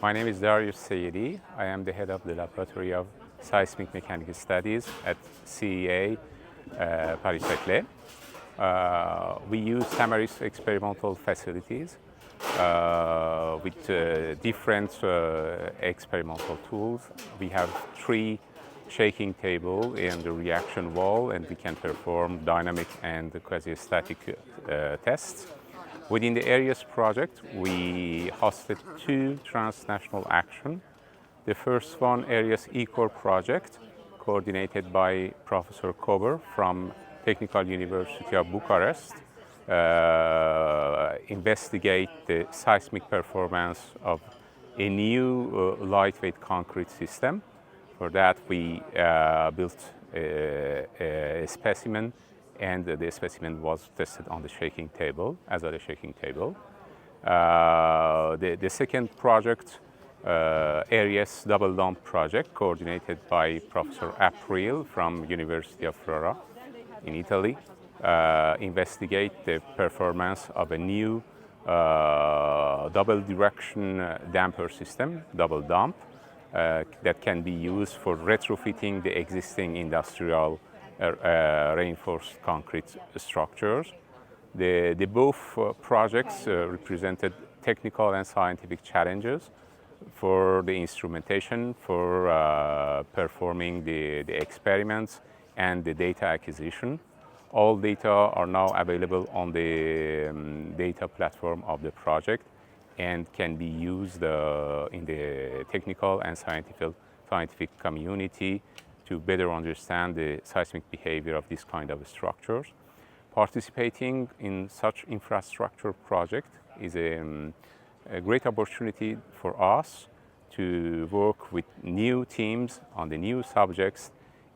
My name is Darius Seyedi. I am the head of the Laboratory of Seismic Mechanical Studies at CEA Saclay. We use Tamaris experimental facilities with different experimental tools. We have 3 shaking tables in the reaction wall, and we can perform dynamic and quasi-static tests. Within the ERIES project, we hosted 2 transnational actions. The first one, ERIES E-Core project, coordinated by Professor Kober from Technical University of Bucharest, investigate the seismic performance of a new lightweight concrete system. For that, we built a specimen, and the specimen was tested on the shaking table, as a shaking table. The second project, ERIES Double Dump project, coordinated by Professor April from University of Ferrara in Italy, investigate the performance of a new double direction damper system, double dump, that can be used for retrofitting the existing industrial reinforced concrete structures. The both projects represented technical and scientific challenges for the instrumentation, for performing the experiments and the data acquisition. All data are now available on the data platform of the project and can be used in the technical and scientific community to better understand the seismic behavior of this kind of structures. Participating in such infrastructure project is a great opportunity for us to work with new teams on the new subjects,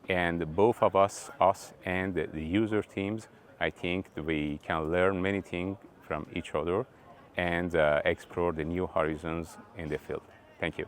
and both of us and the user teams, I think we can learn many things from each other and explore the new horizons in the field. Thank you.